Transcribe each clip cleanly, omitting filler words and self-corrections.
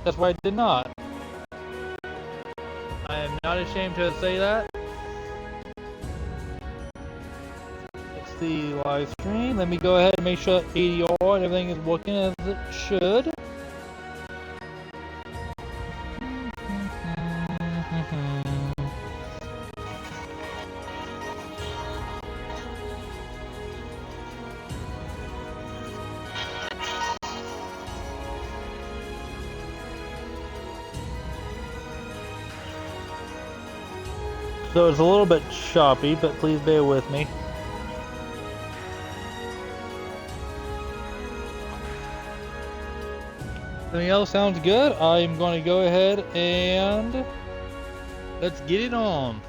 That's why I did not. I am not ashamed to say that. It's the live stream. Let me go ahead and make sure ADR and everything is working as it should. So it's a little bit choppy, but please bear with me. Everything else sounds good. I'm going to go ahead and let's get it on.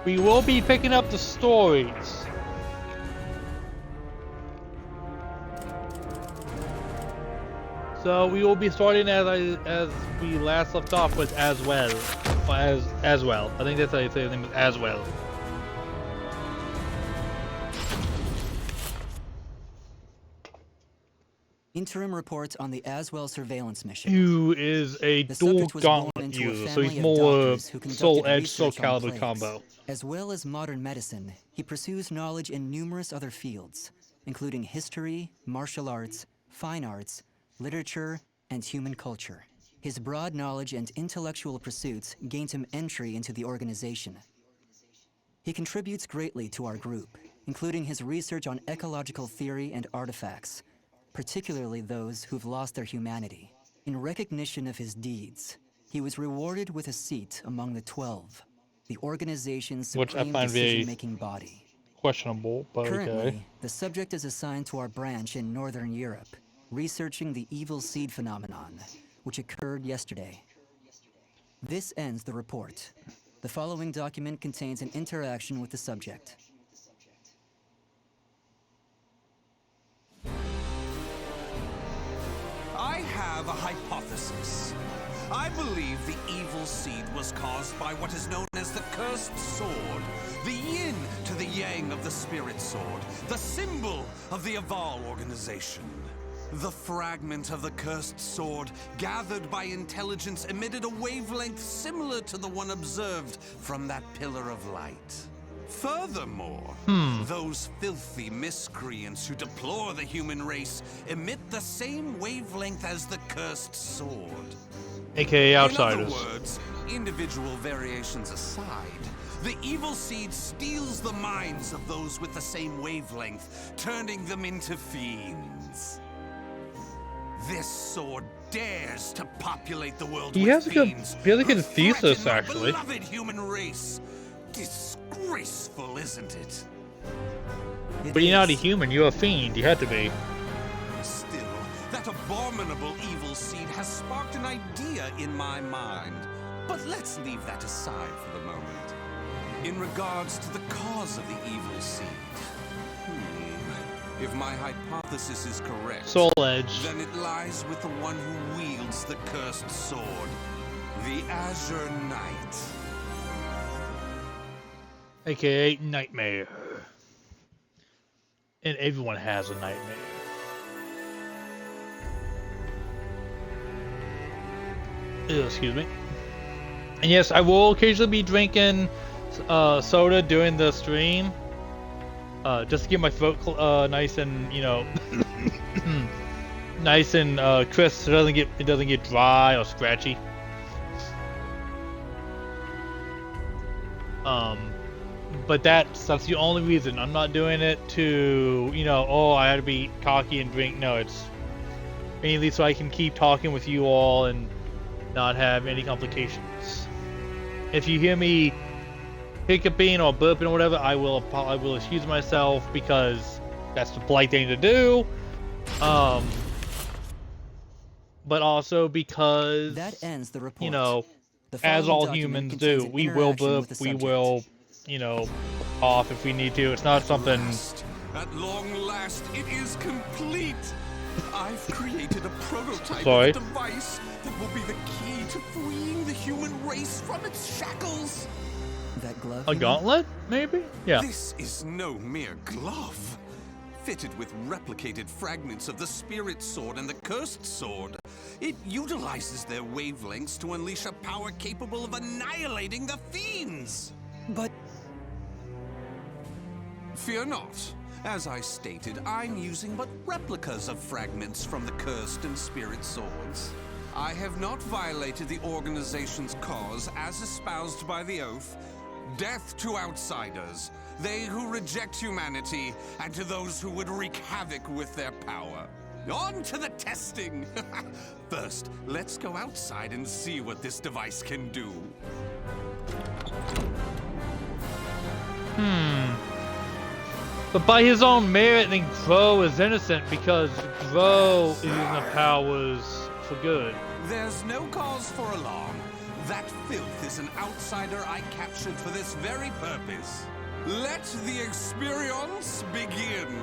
We will be picking up the stories. So we will be starting as we last left off with as well. As well. I think that's how you say his name, as well. Interim reports on the Aswell surveillance mission. Who is a dual gauntlet user, so he's more Soul Edge, Soul Calibur combo. As well as modern medicine, he pursues knowledge in numerous other fields, including history, martial arts, fine arts, literature, and human culture. His broad knowledge and intellectual pursuits gained him entry into the organization. He contributes greatly to our group, including his research on ecological theory and artifacts, particularly those who've lost their humanity. In recognition of his deeds, he was rewarded with a seat among the 12, the organization's supreme decision-making body. Questionable, but Currently, okay. the subject is assigned to our branch in Northern Europe, researching the evil seed phenomenon, which occurred yesterday. This ends the report. The following document contains an interaction with the subject. I have a hypothesis. I believe the evil seed was caused by what is known as the cursed sword, the yin to the yang of the spirit sword, the symbol of the Aval organization. The fragment of the cursed sword, gathered by intelligence, emitted a wavelength similar to the one observed from that pillar of light. Furthermore, those filthy miscreants who deplore the human race emit the same wavelength as the cursed sword. AKA outsiders. In other words, individual variations aside, the evil seed steals the minds of those with the same wavelength, turning them into fiends. This sword dares to populate the world with fiends. He has a good thesis, actually. Beloved human race. Disgraceful, isn't it? But you're not a human, you're a fiend. You had to be. Still, that abominable evil seed has sparked an idea in my mind. But let's leave that aside for the moment. In regards to the cause of the evil seed, if my hypothesis is correct, Soul Edge, then it lies with the one who wields the cursed sword, the Azure Knight. AKA Nightmare. And everyone has a nightmare. Ew, excuse me. And yes, I will occasionally be drinking soda during the stream. Just to get my throat nice and, you know, nice and crisp, so it doesn't get dry or scratchy. But that's the only reason. I'm not doing it to, you know, oh, I had to be cocky and drink. No, it's mainly so I can keep talking with you all and not have any complications. If you hear me hiccuping or burping or whatever, I will excuse myself because that's the polite thing to do. But also because that ends the report. You know, as all humans do, we will burp, we will, you know, off if we need to. It's not something. At long last, it is complete. I've created a prototype Sorry. of device that will be the key to freeing the human race from its shackles. That glove? A gauntlet, maybe? Yeah. This is no mere glove. Fitted with replicated fragments of the Spirit Sword and the Cursed Sword, it utilizes their wavelengths to unleash a power capable of annihilating the fiends. But Fear not. As I stated, I'm using but replicas of fragments from the Cursed and Spirit Swords. I have not violated the organization's cause as espoused by the oath. Death to outsiders, they who reject humanity, and to those who would wreak havoc with their power. On to the testing! First, let's go outside and see what this device can do. But by his own merit, then Grow is innocent because Grow is using the powers for good. There's no cause for alarm. That filth is an outsider I captured for this very purpose. Let the experience begin.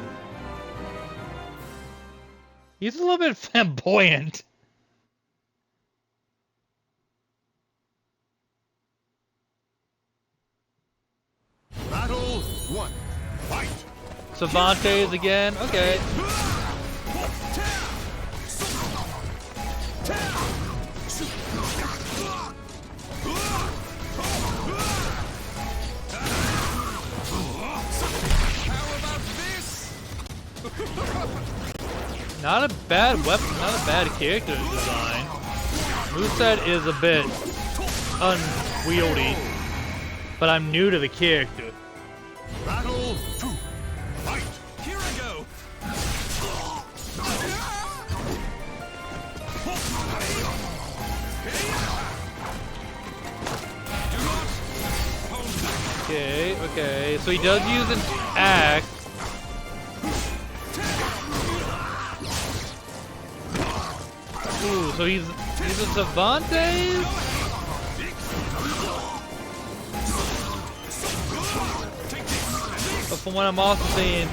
He's a little bit flamboyant. Battle 1. Fight! Cervantes again? Okay. Not a bad weapon, not a bad character design. Moveset is a bit unwieldy, but I'm new to the character. Battle 2. Fight! Here I go. Do not hold back. Okay. So he does use an axe. Ooh, so he's a Cervantes? But from what I'm also seeing,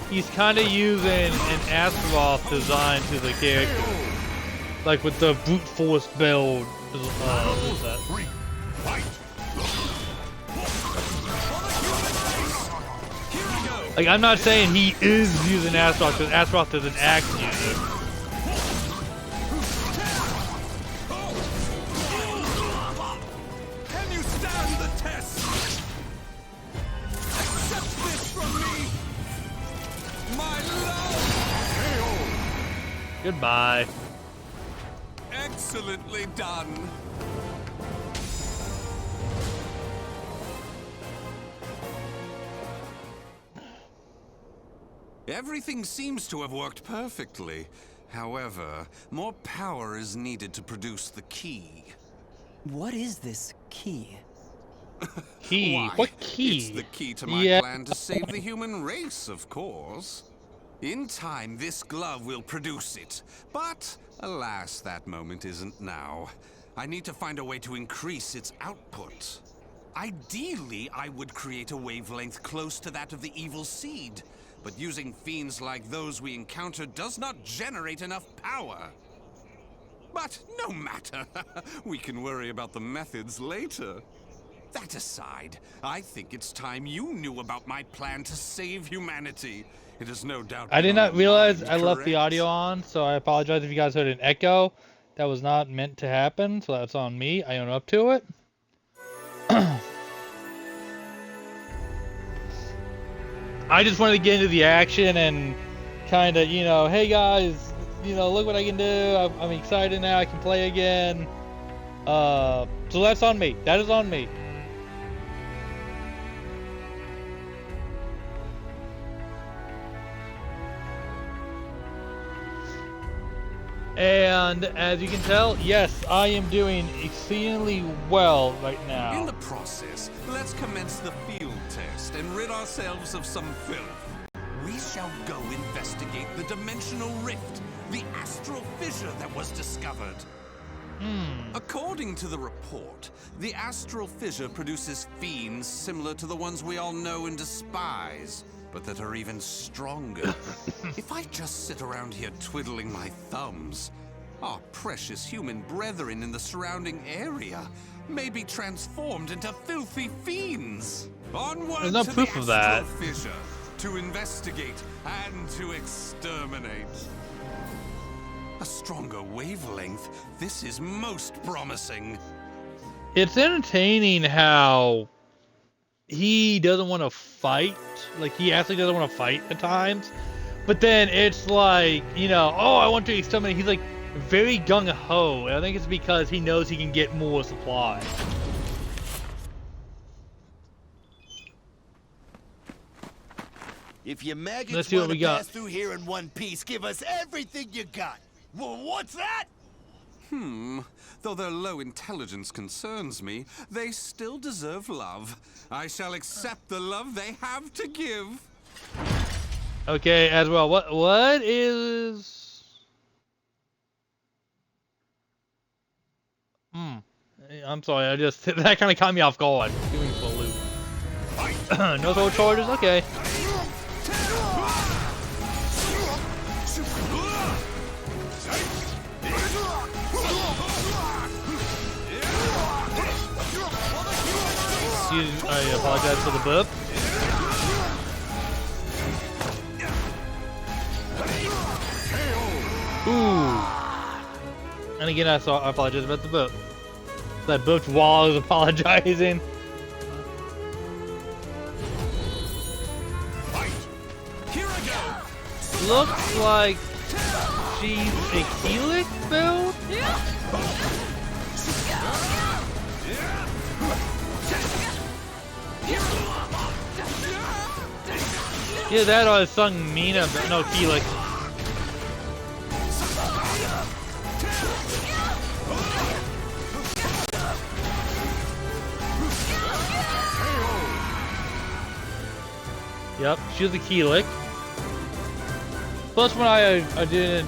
he's kind of using an Astaroth design to the character. Like with the brute force build. What's that? Like, I'm not saying he is using Astaroth, because Astaroth is an axe user. Can you stand the test? Accept this from me, my love. Goodbye. Excellently done. Everything seems to have worked perfectly. However, more power is needed to produce the key. what is this key? Key? Why, What key? It's the key to my Yeah. plan to save the human race, of course. In time, this glove will produce it. But, alas, that moment isn't now. I need to find a way to increase its output. Ideally, I would create a wavelength close to that of the evil seed. But using fiends like those we encountered does not generate enough power. But no matter. We can worry about the methods later. That aside, I think it's time you knew about my plan to save humanity. It is no doubt. I did been not on your realize mind, I left the correct? audio on, so I apologize if you guys heard an echo. That was not meant to happen, so that's on me. I own up to it. I just wanted to get into the action and kind of, hey guys, look what I can do. I'm excited now. I can play again. So that's on me. That is on me. And as you can tell, yes, I am doing exceedingly well right now. In the process, let's commence the field test and rid ourselves of some filth. We shall go investigate the dimensional rift, the astral fissure that was discovered. According to the report, the astral fissure produces fiends similar to the ones we all know and despise, but that are even stronger. If I just sit around here twiddling my thumbs, our precious human brethren in the surrounding area may be transformed into filthy fiends. Onward There's no to proof the of that. astral fissure. to investigate, and to exterminate. A stronger wavelength. This is most promising. It's entertaining how he doesn't want to fight. Like, he actually doesn't want to fight at times. But then it's like, you know, oh, I want to exterminate. He's like very gung-ho. And I think it's because he knows he can get more supply. If your Let's maggots see what want we to got. pass through here in one piece, give us everything you got. Well, what's that? Though their low intelligence concerns me, they still deserve love. I shall accept the love they have to give. Okay, as well. What is? I'm sorry. I just that kind of caught me off guard. Give me a full loop. No soul charges. Okay. I apologize for the burp. Ooh. And again, I apologize about the burp. That burped while I was apologizing. Here I go. Looks like she's a Helix build? Yeah, that or I sung Mina, but no Helix. Yep, she was a Helix. Plus, when I didn't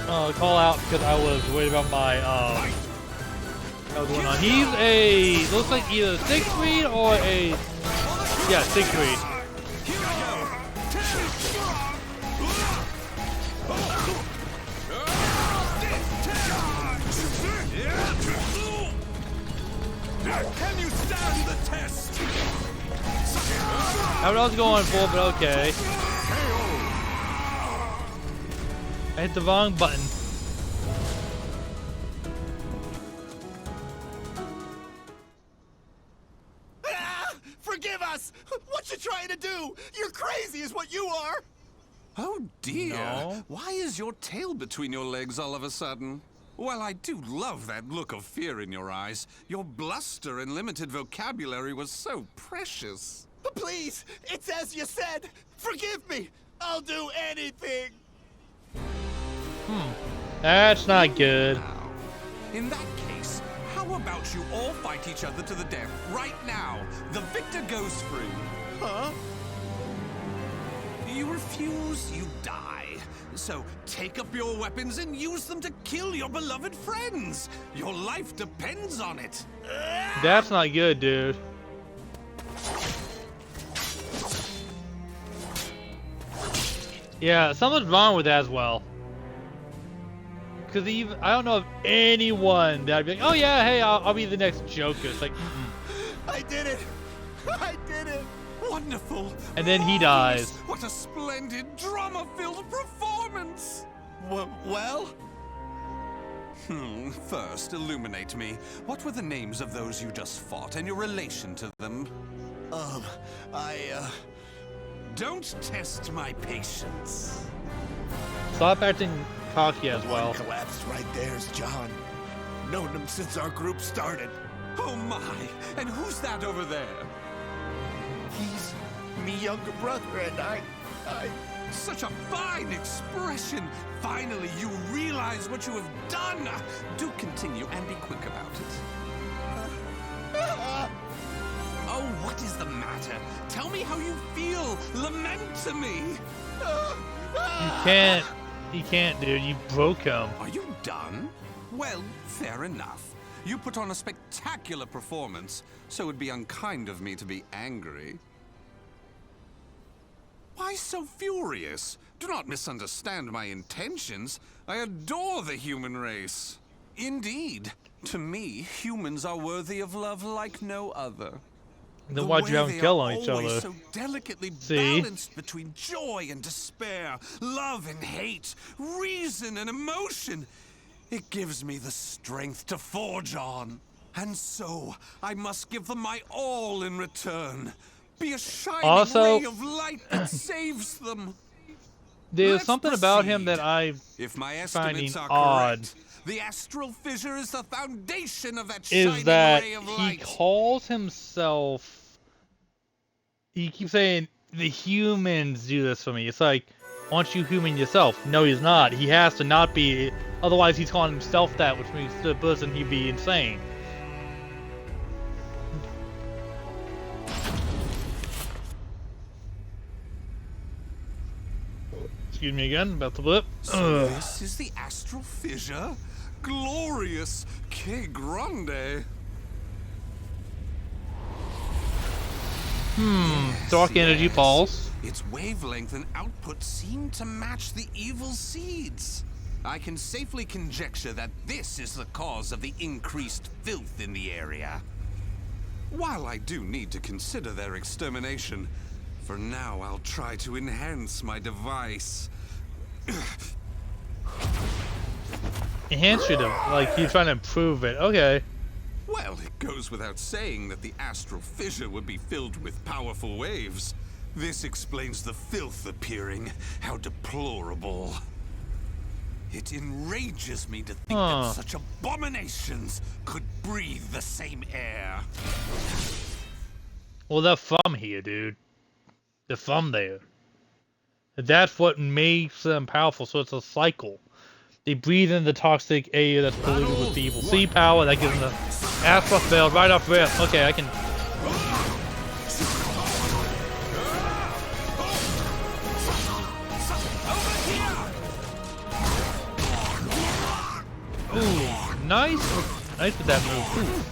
call out because I was worried about my what's going on. He's a looks like either 6th read or a 6th read. Can you stand the test? That's what I was going for, but okay. I hit the wrong button. Forgive us! What you trying to do? You're crazy is what you are! Oh dear. No. Why is your tail between your legs all of a sudden? Well, I do love that look of fear in your eyes. Your bluster and limited vocabulary was so precious. Please, it's as you said. Forgive me. I'll do anything. That's not good. Now, in that case, how about you all fight each other to the death right now? The victor goes free. Huh? You refuse, you die. So take up your weapons and use them to kill your beloved friends. Your life depends on it. That's not good, dude. Yeah, something's wrong with that as well. Because even I don't know of anyone that'd be like, oh yeah, hey, I'll be the next Joker. It's like, I did it. I did it. Wonderful. And then he dies. What a splendid drama-filled performance. Well? First, illuminate me. What were the names of those you just fought and your relation to them? Don't test my patience. Stop acting cocky as well. One collapsed right there's John. Known him since our group started. Oh my, and who's that over there? He's me younger brother, and I... Such a fine expression. Finally, you realize what you have done. Do continue and be quick about it. Oh, what is the matter? Tell me how you feel. Lament to me. You can't, dude. You broke him. Are you done? Well, fair enough. You put on a spectacular performance, so it'd be unkind of me to be angry. Why so furious? Do not misunderstand my intentions. I adore the human race. Indeed, to me, humans are worthy of love like no other. Then why'd you have them kill each other? So delicately See? balanced between joy and despair, love and hate, reason and emotion. It gives me the strength to forge on. And so, I must give them my all in return. Be a shining Also, ray of light that saves them. There's Let's something about him proceed. that I'm If my finding estimates are odd. correct, the astral fissure is the foundation of that Is shining that ray of he light. calls himself... He keeps saying, the humans do this for me. It's like, aren't you human yourself? No, he's not. He has to not be. Otherwise, he's calling himself that, which means to the person he'd be insane. Excuse me again, about to blip. So this is the astral fissure? Glorious! Que grande! Dark energy pulse. Its wavelength and output seem to match the evil seeds. I can safely conjecture that this is the cause of the increased filth in the area. While I do need to consider their extermination, for now I'll try to enhance my device. Enhance your like he's trying to improve it. Okay. Well, it goes without saying that the astral fissure would be filled with powerful waves. This explains the filth appearing. How deplorable. It enrages me to think that such abominations could breathe the same air. Well, they're from here, dude. They're from there. That's what makes them powerful, so it's a cycle. They breathe in the toxic air that's polluted with the evil sea power, that gives them the astral failed right off rip. Okay, I can... Ooh, nice. Nice with that move. Ooh.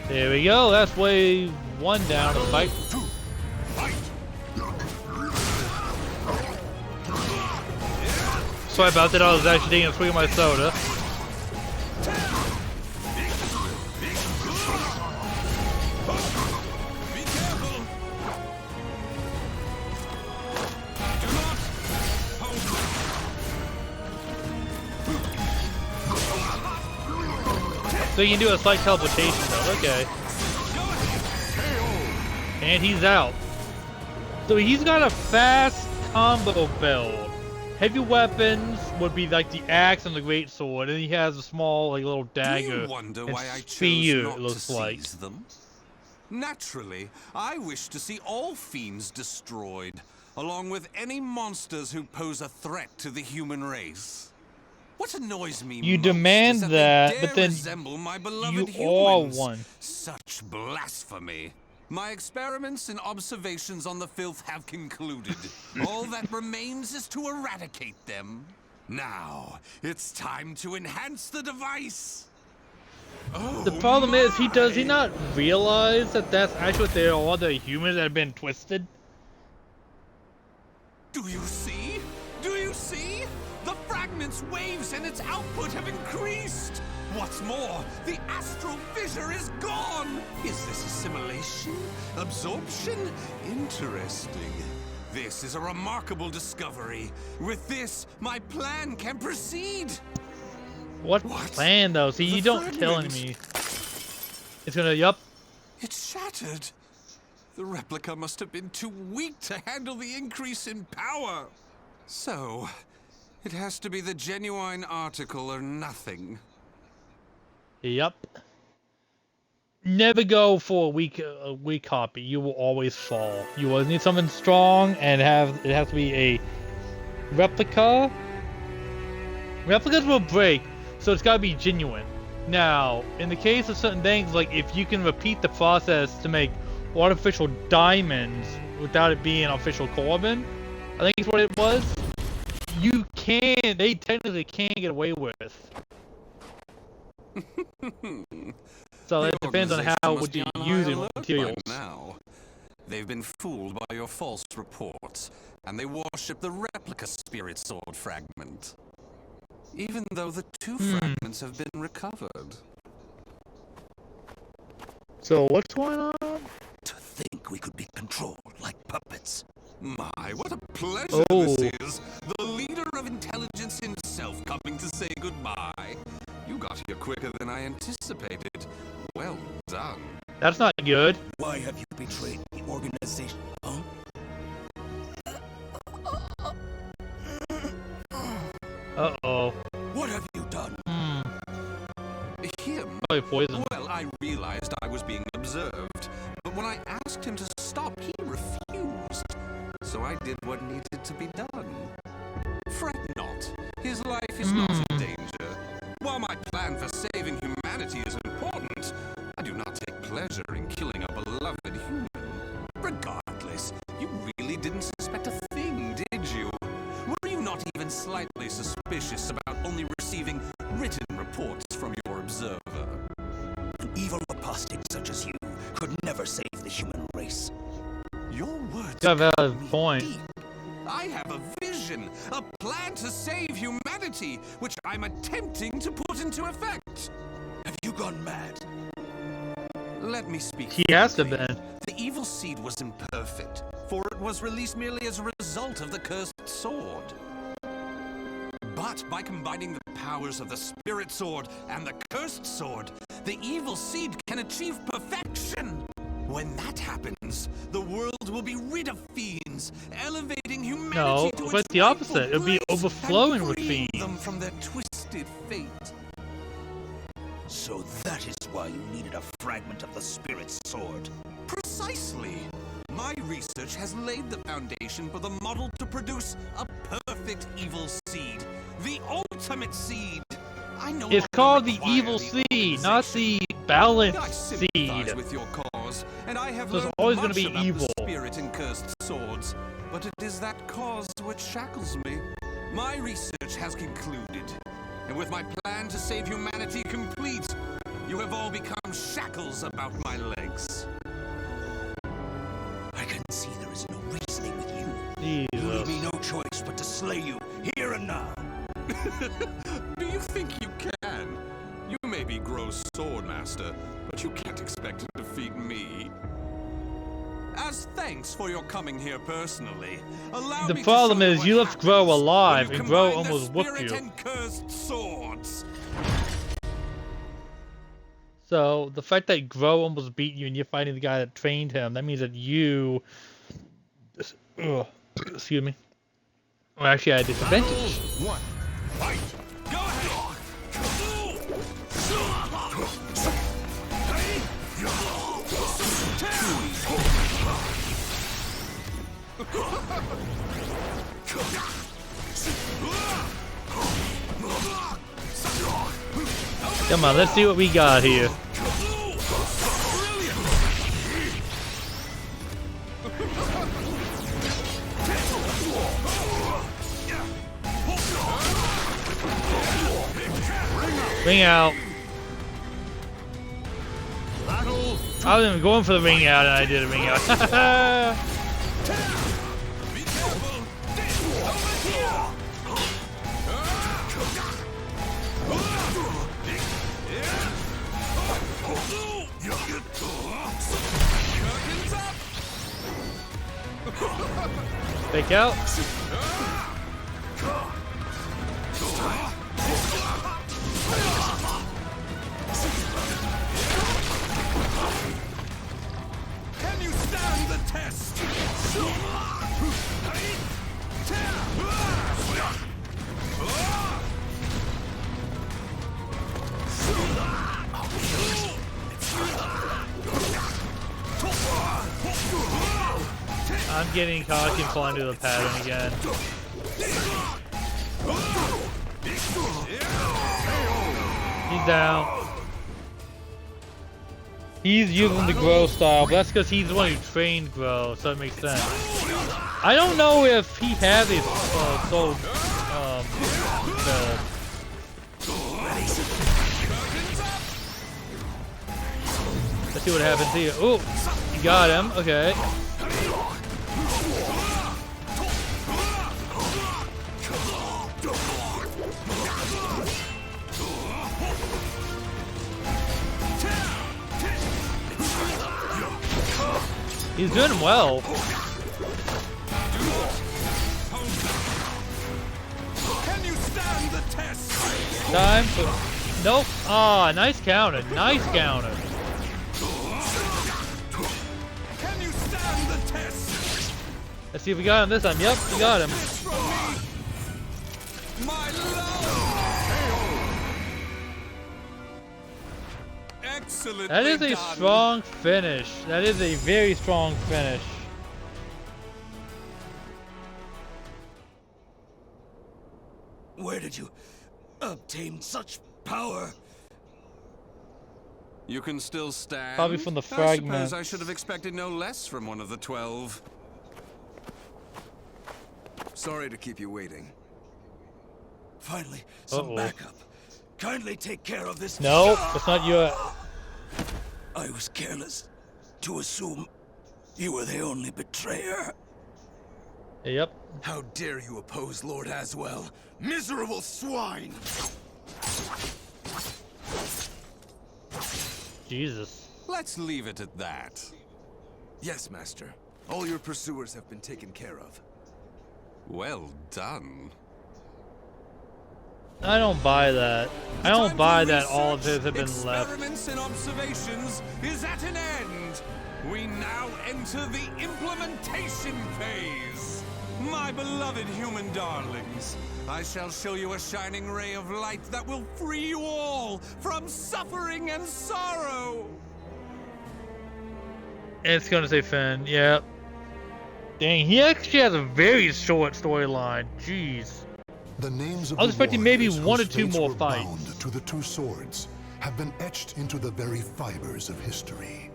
There we go, that's wave 1 down of the fight. Sorry about that, I was actually taking a swig of my soda. Be careful! Do not hold back. So you can do a slight teleportation though, okay. And he's out. So he's got a fast combo build. Heavy weapons would be like the axe and the great sword, and he has a small like little dagger. Do you wonder and why I chose spear, not it looks to like. seize them? Naturally, I wish to see all fiends destroyed, along with any monsters who pose a threat to the human race. What annoys me You most demand is that, that, they but dare then resemble my beloved you humans. are one. Such blasphemy. My experiments and observations on the filth have concluded. All that remains is to eradicate them. Now, it's time to enhance the device. Oh, The problem is, does he my. not realize that that's actually what they are, the humans that have been twisted? Do you see? Do you see? The fragment's waves and its output have increased. What's more, the astral fissure is gone. Is this assimilation? Absorption? Interesting. This is a remarkable discovery. With this, my plan can proceed. What plan though? See, The you don't tell fragment. me. It's gonna, yup. It's shattered. The replica must have been too weak to handle the increase in power. So, it has to be the genuine article or nothing. Yup. Never go for a weak copy. You will always fall. You always need something strong, and it has to be a replica. Replicas will break, so it's gotta be genuine. Now, in the case of certain things, like if you can repeat the process to make artificial diamonds without it being official carbon, I think it's what it was. They technically can get away with. So it depends on how would you use it materials. Now. They've been fooled by your false reports, and they worship the replica spirit sword fragment. Even though the two fragments have been recovered. So what's going on? To think we could be controlled like puppets. My, what a pleasure this is! The leader of intelligence himself coming to say goodbye. You got here quicker than I anticipated. Well done. That's not good. Why have you betrayed the organization, huh? Uh-oh. What have you done? Him? Probably poison. Well, I realized I was being observed, but when I asked him to stop, he refused. So I did what needed to be done. Fret not. His life is not in danger. While my plan for saving humanity is important, I do not take pleasure in killing a beloved human. Regardless, you really didn't suspect a thing, did you? Were you not even slightly suspicious about only receiving written reports from your observer? An evil apostate such as you could never save the human race. Your words Got a cut valid me point. deep. I have a vision, a plan to save humanity, which I'm attempting to put into effect. Have you gone mad? Let me speak. He has to frankly. been. The evil seed was imperfect, for it was released merely as a result of the cursed sword. But by combining the powers of the spirit sword and the cursed sword, the evil seed can achieve perfection. When that happens, the world will be rid of fiends, elevating humanity No, to but its the opposite. rightful It'll be place overflowing and with freeing fiends. them from their twisted fate. So that is why you needed a fragment of the spirit sword. Precisely. My research has laid the foundation for the model to produce a perfect evil seed. The ultimate seed. I no It's longer called the require evil the seed, not the I balanced sympathize seed. with your cause, and I have So it's learned always much gonna be about evil. the spirit and cursed swords, but it is that cause which shackles me. My research has concluded, and with my plan to save humanity complete, you have all become shackles about my legs. I can see there is no reasoning with you. You leave me Jesus. no choice but to slay you here and now. Do you think you can? You may be Gross Swordmaster, but you can't expect to defeat me. As thanks for your coming here personally, allow The me to problem show you is what you left Grow happens alive, when you and Grow combine the almost whooped spirit you. and cursed swords. So the fact that Grow almost beat you and you're fighting the guy that trained him, that means that you, excuse me, well, actually had a disadvantage. One. Fight! Go ahead. Come on, let's see what we got here. Ring out. Battle. I was even going for the ring out and I did a ring out. Be careful. Over here. Curtains up. Fake out. Can you stand the test? I'm getting cocky and falling into the pattern again. He's down. He's using the Grow style, but that's because he's the one who trained Grow, so that makes sense. I don't know if he has his soul build. Let's see what happens here. Oh, he got him. Okay. He's doing well. Can you stand the test? Time for... Nope. Ah, nice counter. Nice counter. Can you stand the test? Let's see if we got him this time. Yep, we got him. My love. Excellent. That is a strong finish. That is a very strong finish. Where did you obtain such power? You can still stand. Probably from the I fragments. suppose I should have expected no less from one of the 12. Sorry to keep you waiting. Finally, some Uh-oh. backup. Kindly take care of this. No, it's not your... I was careless to assume you were the only betrayer. Yep. How dare you oppose Lord Aswell? Miserable swine! Jesus. Let's leave it at that. Yes, Master. All your pursuers have been taken care of. Well done. I don't buy that. I don't buy that all of his have been left. Experiments and observations is at an end. We now enter the implementation phase. My beloved human darlings, I shall show you a shining ray of light that will free you all from suffering and sorrow. It's gonna say Finn. Yep. Dang, he actually has a very short storyline. Jeez. The names of I was the expecting maybe warriors one or whose two fates more were fights. bound to the two swords have been etched into the very fibers of history.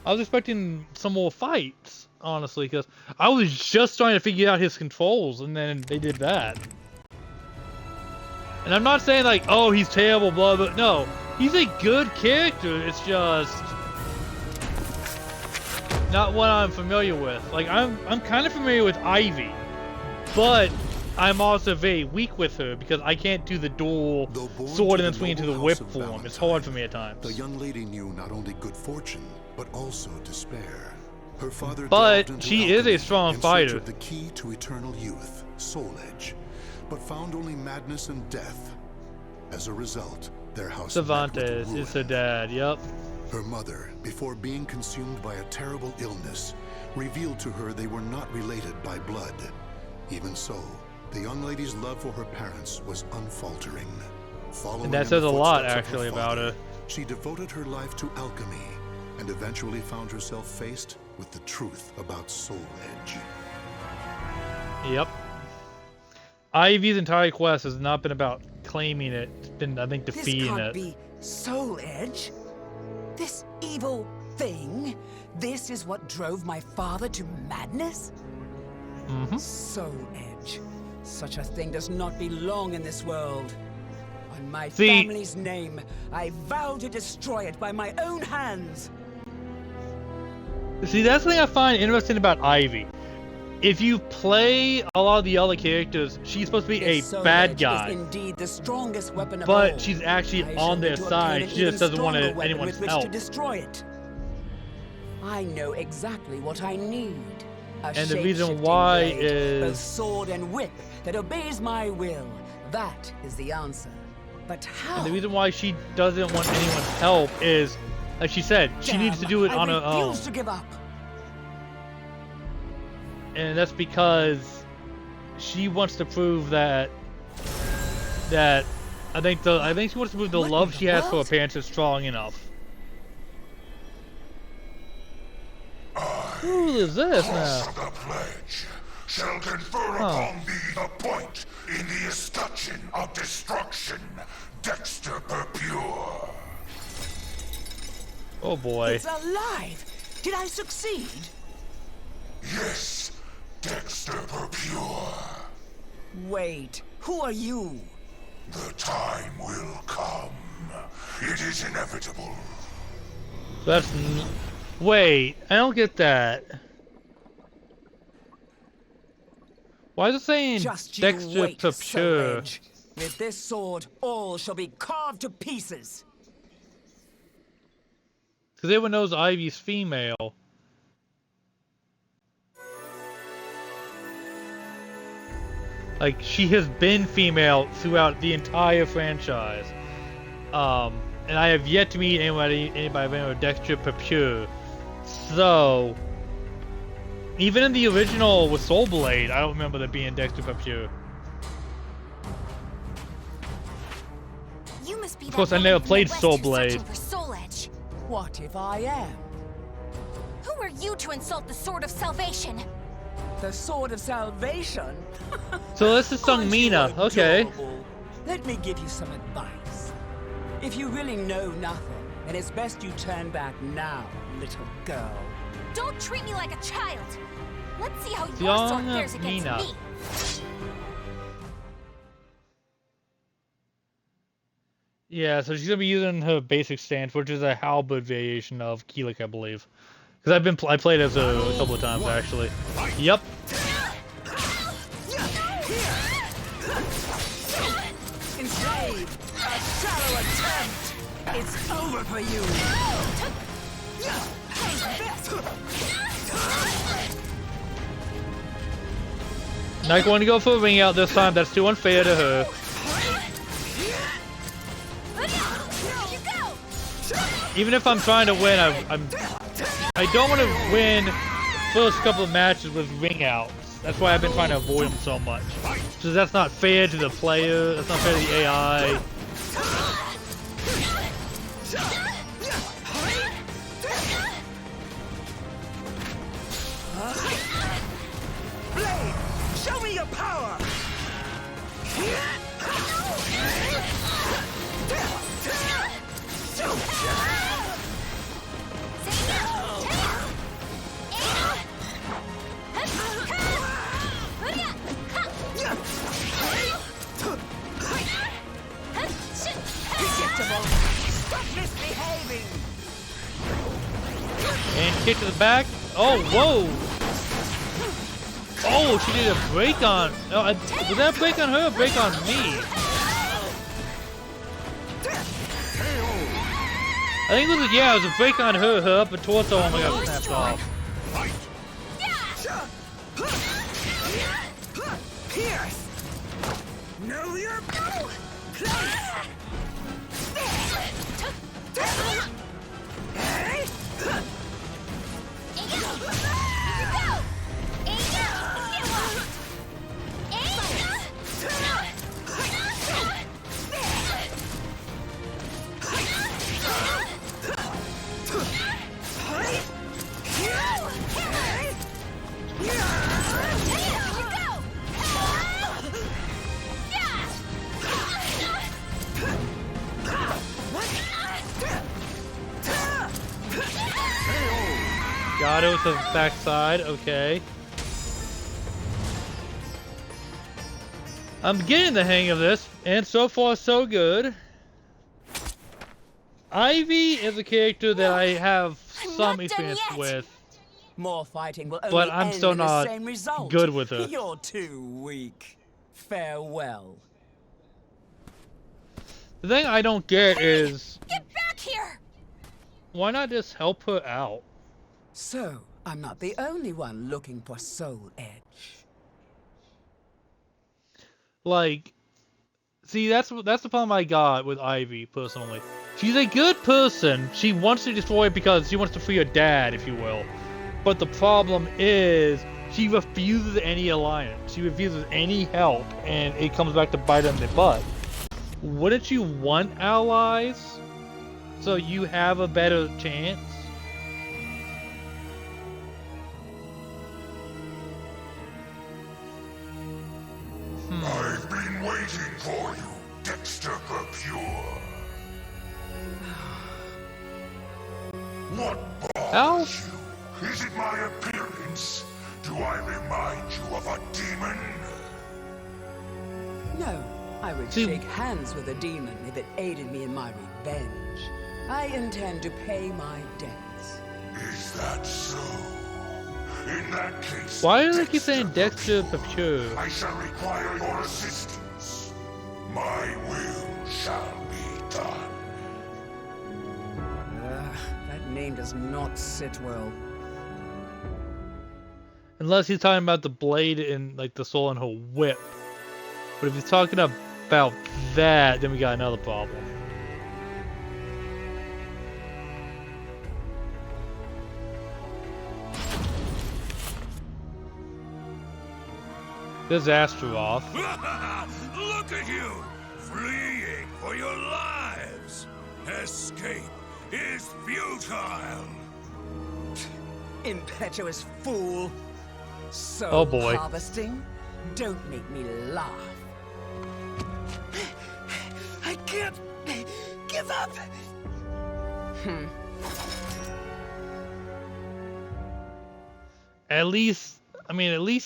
I was expecting some more fights, honestly, because I was just trying to figure out his controls, and then they did that. And I'm not saying like, oh, he's terrible, blah, blah. No, he's a good character. It's just not what I'm familiar with. Like, I'm kind of familiar with Ivy, but I'm also very weak with her because I can't do the dual Though born sword to and then the swing into the noble whip house of form. It's Valentine, hard for me at times. The young lady knew not only good fortune, but also despair. Her father But delved into she is a alchemy strong in search fighter. of the key to eternal youth, soul edge, but found only madness and death. As a result, their house met with Cervantes ruin. is her dad. Yep. Her mother, before being consumed by a terrible illness, revealed to her they were not related by blood. Even so, the young lady's love for her parents was unfaltering. Following And that in says the a lot, footsteps of actually, about father, her. She devoted her life to alchemy and eventually found herself faced with the truth about Soul Edge. Yep. Ivy's entire quest has not been about claiming it. It's been, I think, This defeating can't it. be Soul Edge. This evil thing. This is what drove my father to madness? Mm-hmm. Soul Edge. Such a thing does not belong in this world. On my See- family's name, I vow to destroy it by my own hands. See, that's the thing I find interesting about Ivy. If you play a lot of the other characters, she's supposed to be This a Soul bad Edge guy, is indeed the strongest weapon of all. but she's actually I shall on their need to side. obtain an She just even doesn't want stronger weapon anyone's with which help. to destroy it. I know exactly what I need. A And the reason shape-shifting why blade, is- both sword and whip that obeys my will. That is the answer. But how? And the reason why she doesn't want anyone's help is, like she said, she needs to Damn, do it on her I own. refuse to give up. And that's because she wants to prove that I think she wants to prove the What in love the she has for her world? parents is strong enough. Who is this now? The pledge shall confer Huh. upon thee the point in the escutcheon of destruction, Dexter Purpure. Oh boy. It's alive. Did I succeed? Yes, Dexter Purpure. Wait, who are you? The time will come. It is inevitable. That's wait, I don't get that. Why is it saying Just you Dexter wait, Soul Purpure? Edge. With this sword, all shall be carved to pieces. Because everyone knows Ivy's female. Like, she has been female throughout the entire franchise. And I have yet to meet anybody by the name of Dexter Pepure. So, even in the original with Soul Blade, I don't remember there being Dexter Pepure. You must be Of course, I never played Soul Blade. For Soul Edge. What if I am? Who are you to insult the Sword of Salvation? The Sword of Salvation? So this is sung Aren't Mina. you Okay. adorable? Let me give you some advice. If you really know nothing, then it's best you turn back now, little girl. Don't treat me like a child. Let's see how your Young sword fares against Mina. me. Yeah, so she's gonna be using her basic stance, which is a halberd variation of Keelik, I believe. Because I played as a couple of times actually. Yep. Enslaved! A shallow attempt! It's over for you! Not going to go for a ring out this time. That's too unfair to her. Even if I'm trying to win, I don't want to win first couple of matches with ring outs. That's why I've been trying to avoid them so much. Because that's not fair to the player. That's not fair to the AI. Blade! Show me your power! Predictable! Stop misbehaving! And kick to the back. Oh, whoa! Oh, she did a break on. Oh, was that a break on her or a break on me? I think it was it was a break on her. Her upper torso only got snapped off. Pierce! Know your place! Got it with the backside. Okay. I'm getting the hang of this, and so far so good. Ivy is a character that I have some experience with, More fighting will only but I'm end still in the not same result. good with her. You're too weak. Farewell. The thing I don't get is, Get back here! why not just help her out? So, I'm not the only one looking for Soul Edge. Like, see, that's the problem I got with Ivy, personally. She's a good person. She wants to destroy it because she wants to free her dad, if you will. But the problem is, she refuses any alliance. She refuses any help, and it comes back to bite her in the butt. Wouldn't you want allies so you have a better chance? I've been waiting for you, Dexter Pure. What bothers you? Is it my appearance? Do I remind you of a demon? No, I would shake hands with a demon if it aided me in my revenge. I intend to pay my debts. Is that so? In that case, Why do they keep saying Dexter Pure? I shall require your assistance. My will shall be done. That name name does not sit well. Unless he's talking about the blade and like the soul in her whip. But if he's talking about that, then we got another problem. There's Astaroth. Look at you, fleeing for your lives. Escape is futile. Impetuous fool. So Oh boy. harvesting? Don't make me laugh. I can't give up. At least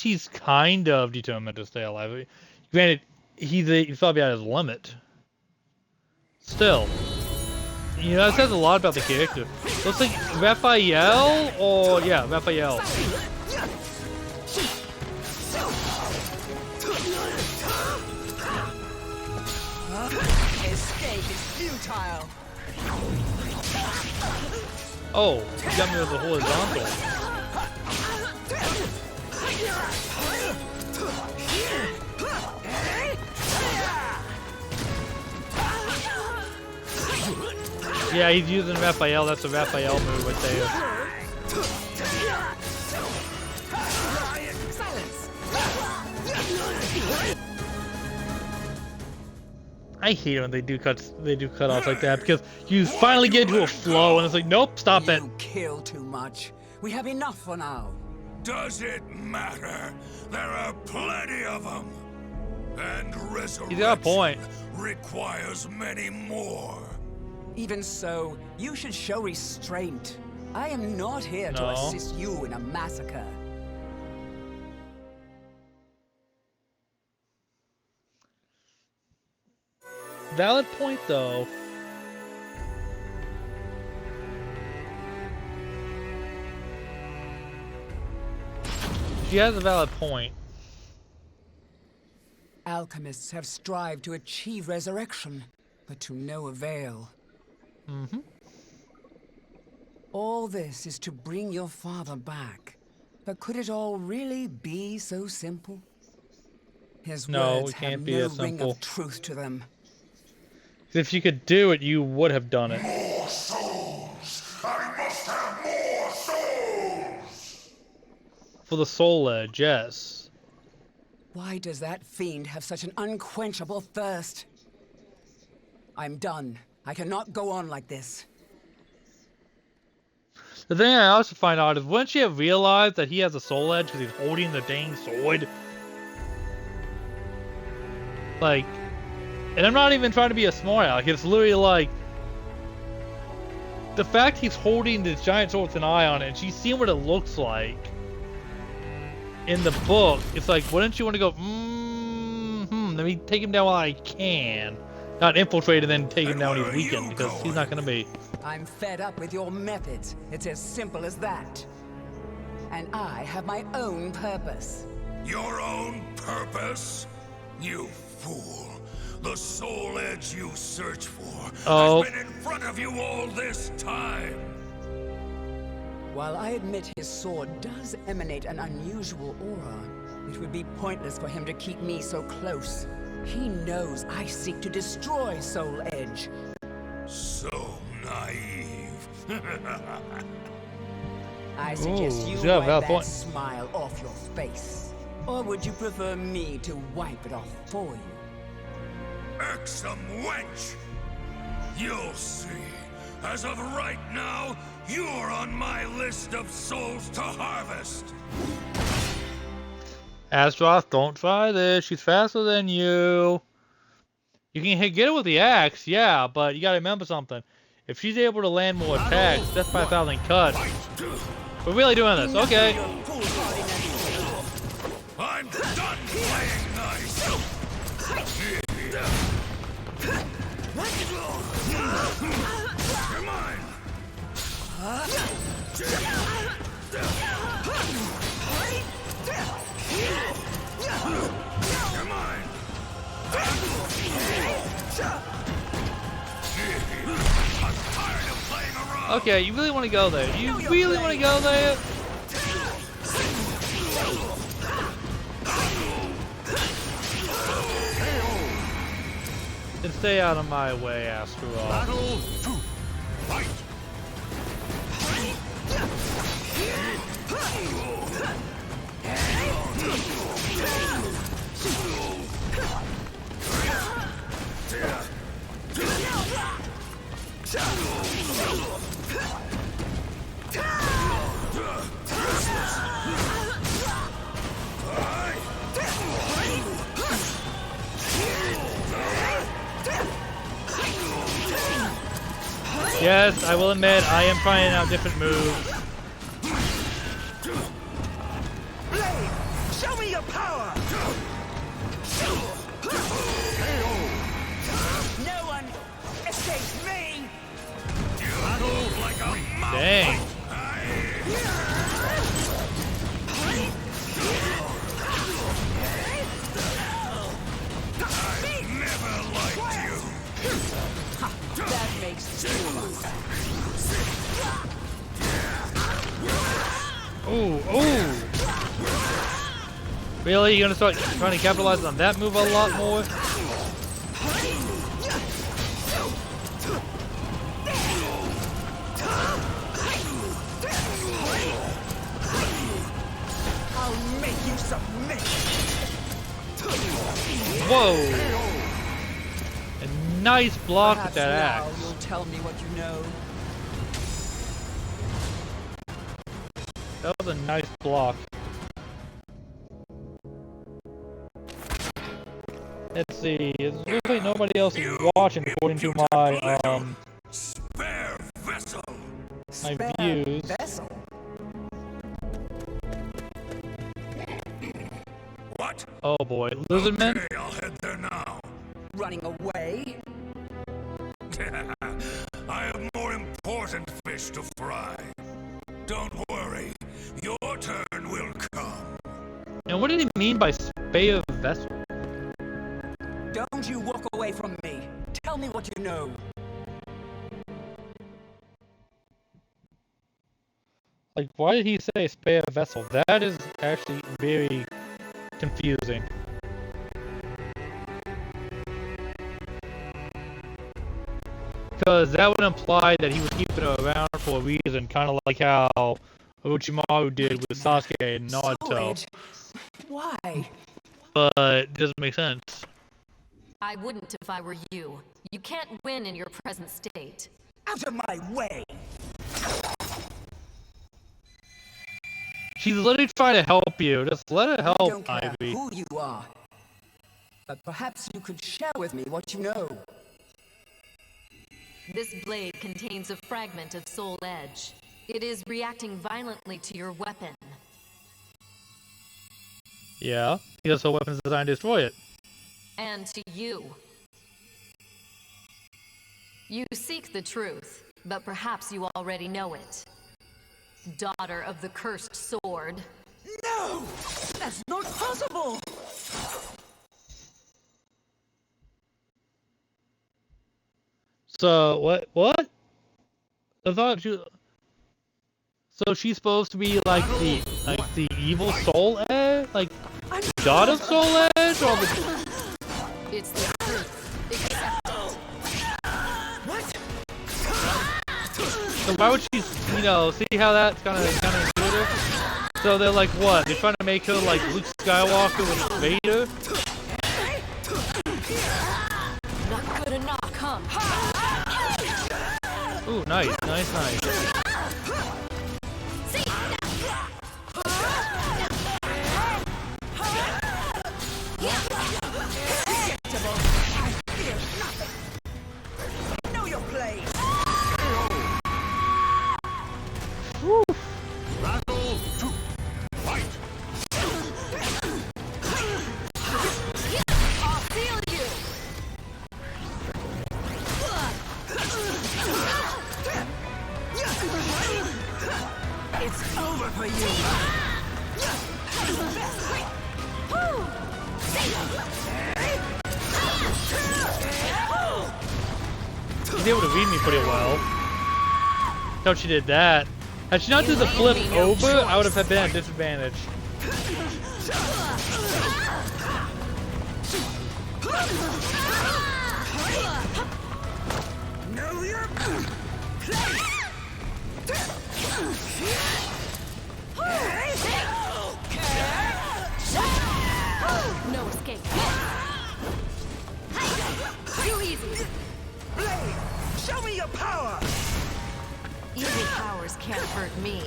he's kind of determined to stay alive. Granted, he's probably at his limit. Still. You know, that says a lot about the character. Looks like Raphael, or yeah, Raphael. Escape is futile. Oh, he got me with the horizontal. Yeah, he's using Raphael. That's a Raphael move right there. I hate when they do cutoffs like that, because you finally get into a flow and it's like, nope, stop it. You kill too much. We have enough for now. Does it matter? There are plenty of them. And resurrection He's got a point. requires many more. Even so, you should show restraint. I am not here to No. assist you in a massacre. Valid point, though. She has a valid point. Alchemists have strived to achieve resurrection, but to no avail. Mm-hmm. All this is to bring your father back. But could it all really be so simple? His No, words it can't have be no that ring simple. of truth to them. If you could do it, you would have done it. More souls! I must have more souls! For the soul edge, yes. Why does that fiend have such an unquenchable thirst? I'm done. I cannot go on like this. The thing I also find out is, wouldn't she have realized that he has a soul edge because he's holding the dang sword? Like, and I'm not even trying to be a smart aleck. It's literally like, the fact he's holding this giant sword with an eye on it, and she's seen what it looks like in the book. It's like, wouldn't you want to go, let me take him down while I can. Not infiltrate and then take him down when he's weakened, because he's not going to be. I'm fed up with your methods. It's as simple as that. And I have my own purpose. Your own purpose? You fool. The soul edge you search for has been in front of you all this time. While I admit his sword does emanate an unusual aura, it would be pointless for him to keep me so close. He knows I seek to destroy Soul Edge. So naive. I suggest Ooh, you yeah, wipe valid that point. smile off your face. Or would you prefer me to wipe it off for you? Irksome wench! You'll see. As of right now, you're on my list of souls to harvest. Astaroth, don't try this. She's faster than you. You can get it with the axe, yeah, but you gotta remember something. If she's able to land more attacks, that's 5,000 cuts. We're really doing this, okay. I'm done playing nice. You're mine. You're mine. I'm tired of playing around. Okay, you really want to go there. You really want to go there? Then stay out of my way, after all. Battle 2. Fight! Yes, I will admit, I am trying out different moves. Blade, show me your power! No one escapes me! Battle like a mountain! Dang. I never liked you! That makes two of us. Ooh, ooh. Really? You're gonna start trying to capitalize on that move a lot more? I'll make you submit! Whoa! A nice block with Perhaps that now axe. you'll tell me what you know. That was a nice block. Let's see. It looks like nobody else is watching according to my Spare vessel! my views. Vessel? What? Oh boy, Lizardman. Okay, I'll head there now. Running away? I have more important fish to fry. Don't worry, your turn will come. And what did he mean by spare vessel? Don't you walk away from me. Tell me what you know. Like, why did he say spare vessel? That is actually very confusing. Because that would imply that he was keeping it around for a reason, kind of like how Orochimaru did with Sasuke and Naruto. Storage? Why? But it doesn't make sense. I wouldn't if I were you. You can't win in your present state. Out of my way! She's literally trying to help you. Just let her I help, don't care Ivy. who you are. But perhaps you could share with me what you know. This blade contains a fragment of soul edge. It is reacting violently to your weapon. Yeah, because her weapon's designed to destroy it. And to you. You seek the truth, but perhaps you already know it. Daughter of the cursed sword. No! That's not possible! So, what? I thought she... So she's supposed to be like the evil soul edge? Like, god of soul edge? Or the... It's the truth. Accept it. What? So why would she, you know, see how that's kind of intuitive? So they're like, what? They're trying to make her like Luke Skywalker with Vader? Not good enough. Come. Ooh, nice, nice, nice. Know your place! Battle 2. Fight! I'll seal you. It's over for you! He's able to read me pretty well. how she did that. Had she not did the flip over, I would have been at disadvantage. Know your No escape. Too easy. blade! Show me your power! Evil powers can't hurt me.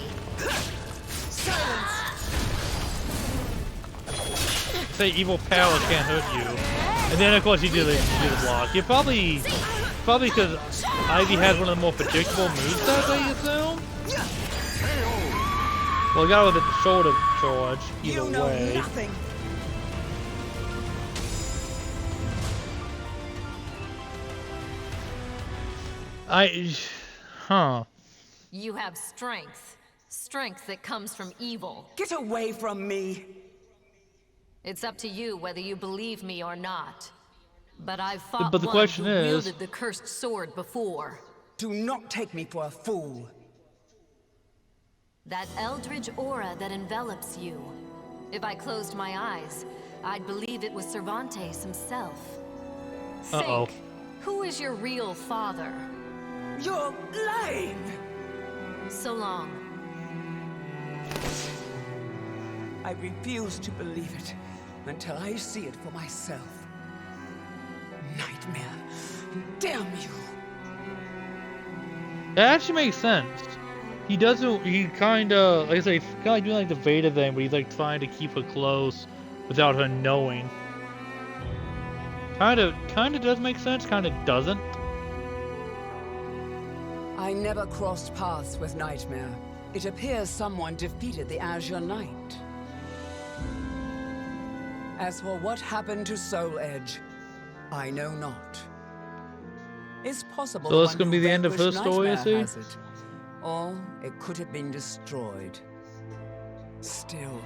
Say evil power can't hurt you. And then of course you do the block. You probably because Ivy has one of the more predictable movesets, I assume? Well, I got with the shoulder charge, either You know way. nothing. You have strength. Strength that comes from evil. Get away from me! It's up to you whether you believe me or not. But I've fought But the one question who is- wielded the cursed sword before. Do not take me for a fool. That eldritch aura that envelops you. If I closed my eyes, I'd believe it was Cervantes himself. Uh-oh. Think, who is your real father? You're lying! So long. I refuse to believe it until I see it for myself. Nightmare. Damn you! That actually makes sense. He doesn't. He kind of, like I say, kind of like doing like the Vader thing, but he's like trying to keep her close without her knowing. Kind of does make sense. Kind of doesn't. I never crossed paths with Nightmare. It appears someone defeated the Azure Knight. As for what happened to Soul Edge, I know not. It's possible So the this one gonna be who the end of her vanquished story, Nightmare is he? has it. Or it could have been destroyed. Still,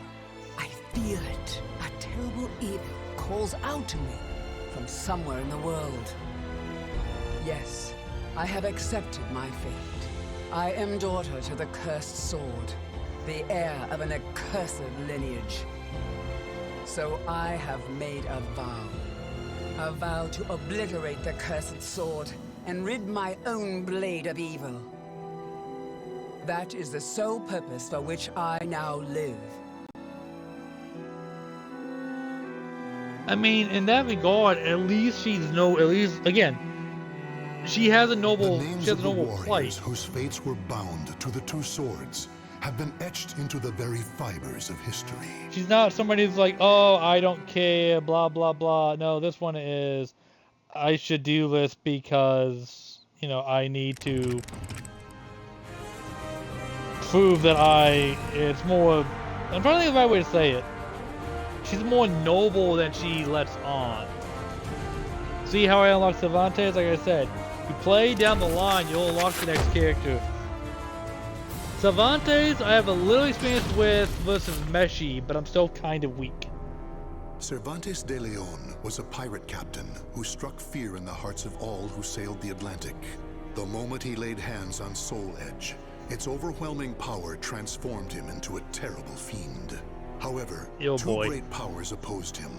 I feel it. A terrible evil calls out to me from somewhere in the world. Yes, I have accepted my fate. I am daughter to the cursed sword, the heir of an accursed lineage. So I have made a vow to obliterate the cursed sword and rid my own blade of evil. That is the sole purpose for which I now live. I mean, in that regard, at least again, she has a The noble, names she has of a the noble warriors plight. whose fates were bound to the two swords have been etched into the very fibers of history. She's not somebody who's like, oh, I don't care, blah blah blah. No, this one is, I should do this because I need to prove that it's more. I'm trying to think of the right way to say it. She's more noble than she lets on. See how I unlock Cervantes? Like I said, you play down the line, you'll unlock the next character. Cervantes, I have a little experience with versus Meshi, but I'm still kind of weak. Cervantes de Leon was a pirate captain who struck fear in the hearts of all who sailed the Atlantic. The moment he laid hands on Soul Edge, its overwhelming power transformed him into a terrible fiend. However, Yo, two boy. great powers opposed him.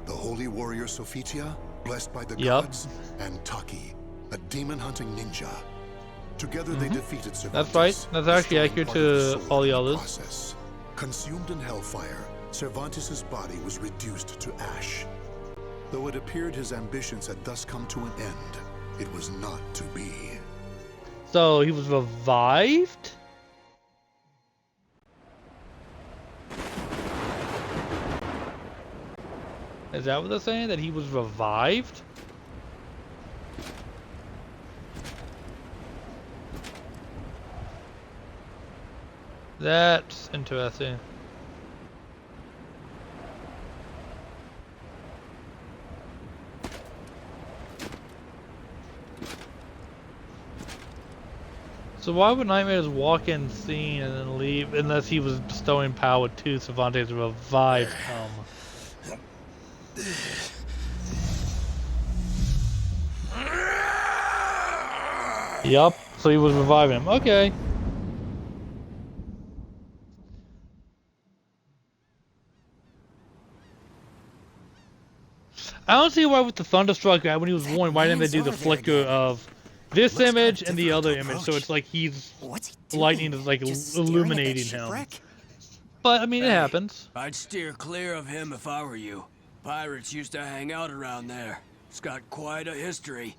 The holy warrior Sophitia, blessed by the Yup. gods, and Taki, a demon-hunting ninja. Together they defeated Cervantes. That's right. That's actually destroying accurate part of the to sword all the in others. process. Consumed in hellfire, Cervantes' body was reduced to ash. Though it appeared his ambitions had thus come to an end, it was not to be. So he was revived? Is that what they're saying? That he was revived? That's interesting. So why would Nightmare just walk in scene and then leave unless he was bestowing power to Cervantes to revive him? Yup, so he was reviving him. Okay. I don't see why with the Thunderstruck guy, when he was born, why didn't they do the flicker of this Looks image kinda and the difficult other to image, so approach. it's like he's What's he the doing? lightning is like Just staring at that illuminating him. shipwreck? But I mean, it Hey, happens. I'd steer clear of him if I were you. Pirates used to hang out around there. It's got quite a history.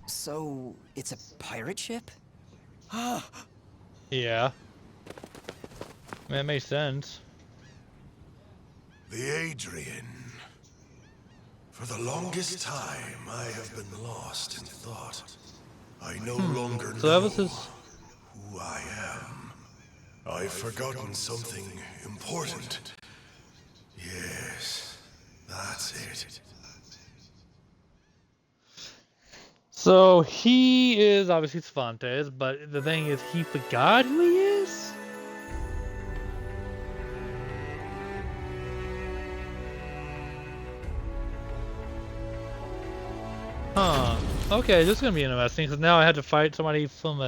So, it's a pirate ship? Yeah. That makes sense. The Adrian. For the longest time, I have been lost in thought. I no longer So know that was his. who I am. I've forgotten something important. Yes, that's it. So he is obviously Cervantes, but the thing is, he forgot who he is? Huh. Okay, this is gonna be interesting, because now I had to fight somebody from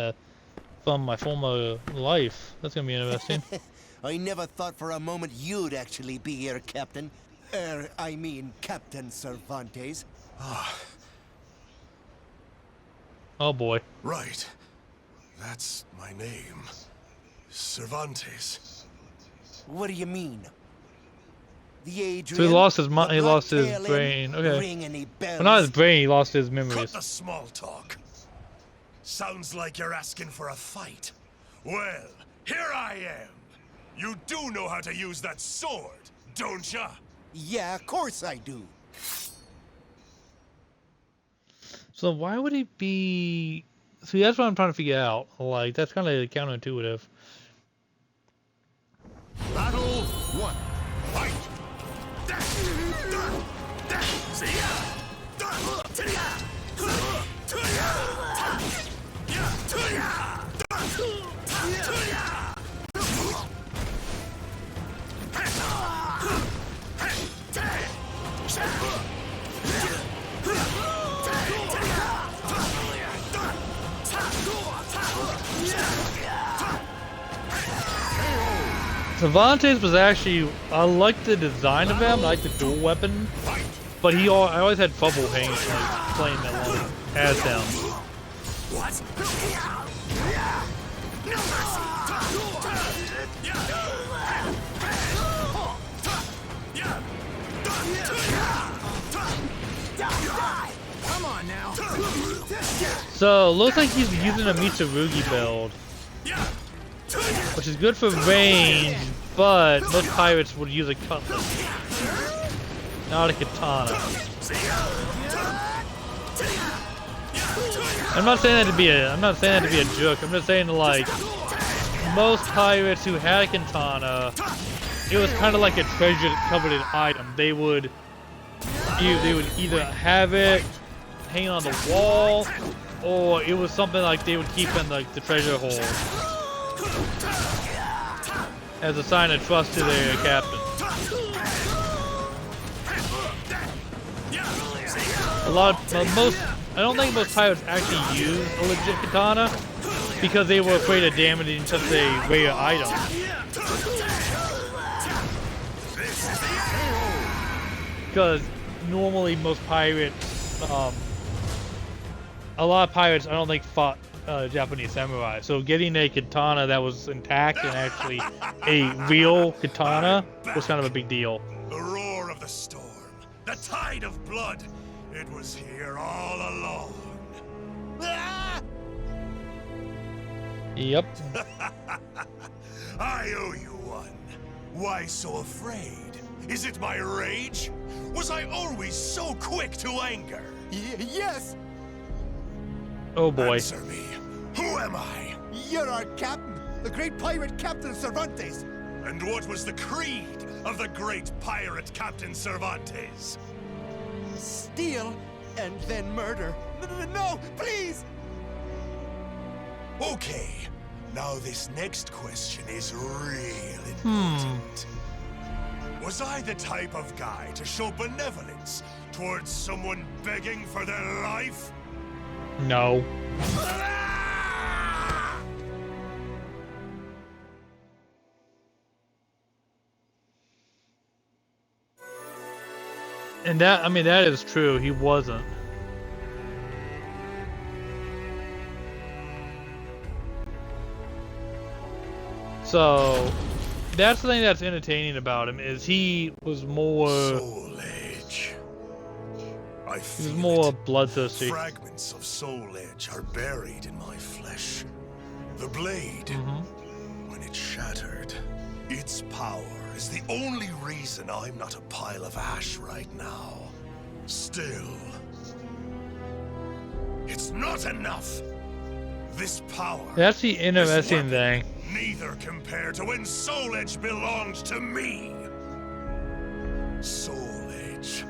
my former life. That's gonna be interesting. I never thought for a moment you'd actually be here, Captain. I mean, Captain Cervantes. Oh boy. Right. That's my name. Cervantes. What do you mean? The Adrian? So he lost his the he lost his Black Tail brain. Inn? Okay. Ring any bells? Well, not his brain, he lost his Cut memories. the small talk. Sounds like you're asking for a fight. Well, here I am. You do know how to use that sword, don't ya? Yeah, of course I do. So why would he be... See, that's what I'm trying to figure out. Like, that's kind of counterintuitive. Battle 1. Fight! Cervantes was actually... I like the design of him, I like the dual weapon. But I always had trouble hanging, like, playing that one as him. Come on now. So, looks like he's using a Mitsurugi build. Which is good for range, but most pirates would use a cutlass. Not a katana. I'm not saying that to be a joke. I'm just saying like most pirates who had a katana, it was kind of like a treasure coveted item. They would either have it hanging on the wall, or it was something like they would keep in like the treasure hole as a sign of trust to their captain. I don't think most pirates actually use a legit katana because they were afraid of damaging such a rare item. Because normally most pirates, a lot of pirates I don't think fought Japanese samurai. So getting a katana that was intact and actually a real katana was kind of a big deal. The roar of the storm, the tide of blood. It was here all along. Ah! Yep. I owe you one. Why so afraid? Is it my rage? Was I always so quick to anger? Yes, Oh boy. Answer me. Who am I? you're our captain, the great pirate Captain Cervantes. And what was the creed of the great pirate Captain Cervantes? Steal and then murder. No, please! Okay, now this next question is real important. Was I the type of guy to show benevolence towards someone begging for their life? No. And that, I mean, that is true. He wasn't. So, that's the thing that's entertaining about him, is he was more... Soul Edge. I feel He was more it. bloodthirsty. Fragments of Soul Edge are buried in my flesh. The blade, when it shattered, its power is the only reason I'm not a pile of ash right now. Still, it's not enough. This power. That's the interesting thing. Neither compare to when Soul Edge belonged to me. Soul Edge,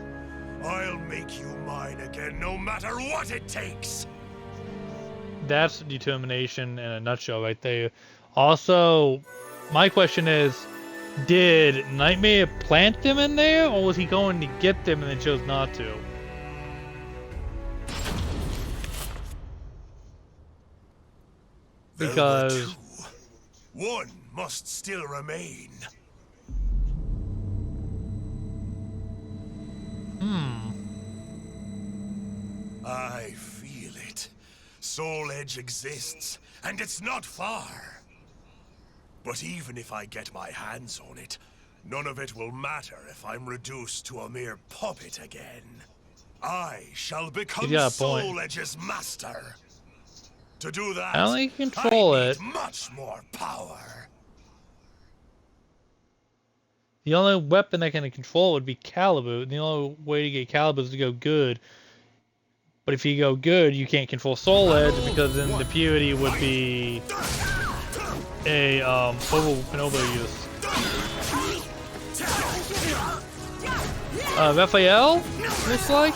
I'll make you mine again no matter what it takes. That's determination in a nutshell right there. Also, my question is, did Nightmare plant them in there, or was he going to get them and then chose not to? Because... One must still remain. I feel it. Soul Edge exists, and it's not far. But even if I get my hands on it, none of it will matter if I'm reduced to a mere puppet again. I shall become Soul Edge's master. To do that, I only control I need it. much more power. The only weapon that can control would be Calibu. The only way to get Calibu is to go good. But if you go good, you can't control Soul Edge, because then the purity would be a an overuse. Raphael, looks like.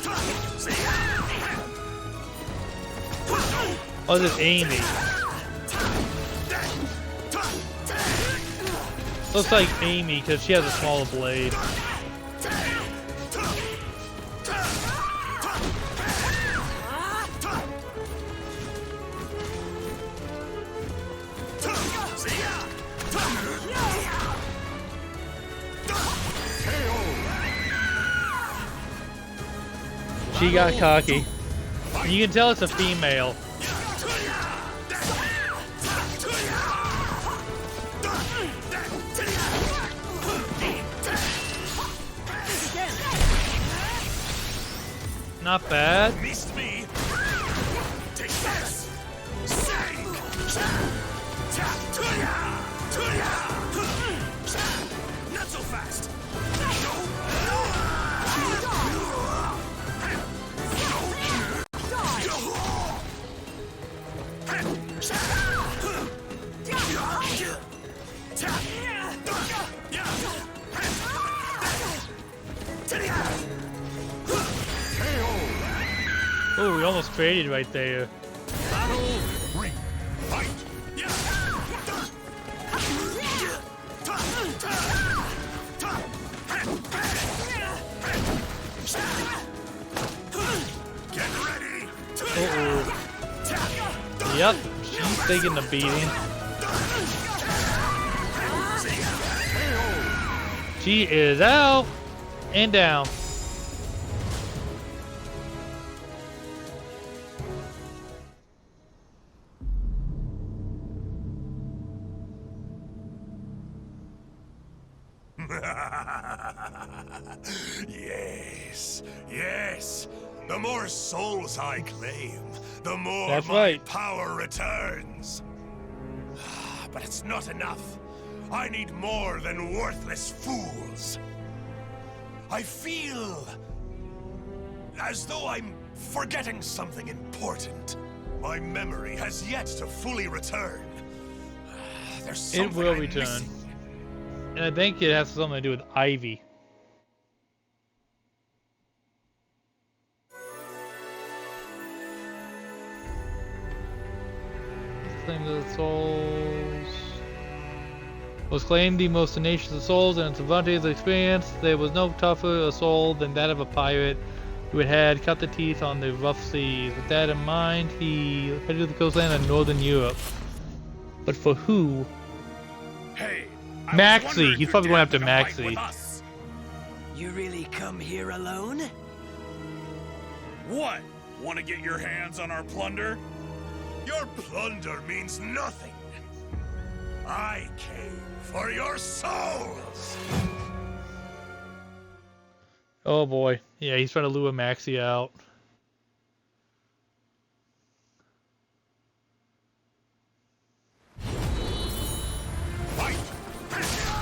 Oh, this is Amy. Looks like Amy because she has a smaller blade. She got cocky. You can tell it's a female. Not bad. Missed me. Take this. Sing. Not so fast. Oh, we almost traded right there. Uh-oh. Yep, she's taking the beating. She is out and down. Yes, yes. The more souls I claim, the more That's my right. power returns. But it's not enough. I need more than worthless fools. I feel as though I'm forgetting something important. My memory has yet to fully return. There's something It will I'm return. missing. And I think it has something to do with Ivy. Claim the souls. Was claimed the most tenacious of souls, and in Cervantes' experience, there was no tougher a soul than that of a pirate who had cut the teeth on the rough seas. With that in mind, he headed to the coastline of northern Europe. But for who? Hey, Maxie. He's probably going after Maxie. You really come here alone? What? Want to get your hands on our plunder? Your plunder means nothing. I came for your souls! Oh boy. Yeah, he's trying to lure Maxie out.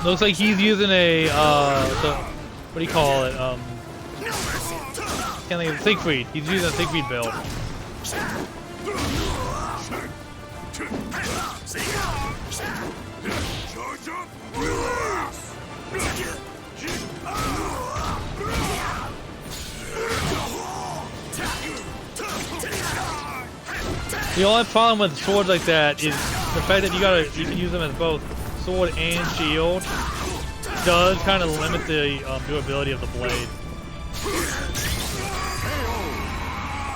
Looks like he's using a, what do you call it? Can't think of Siegfried. He's using a Siegfried build. The only problem with swords like that is the fact that you can use them as both sword and shield does kind of limit the durability of the blade.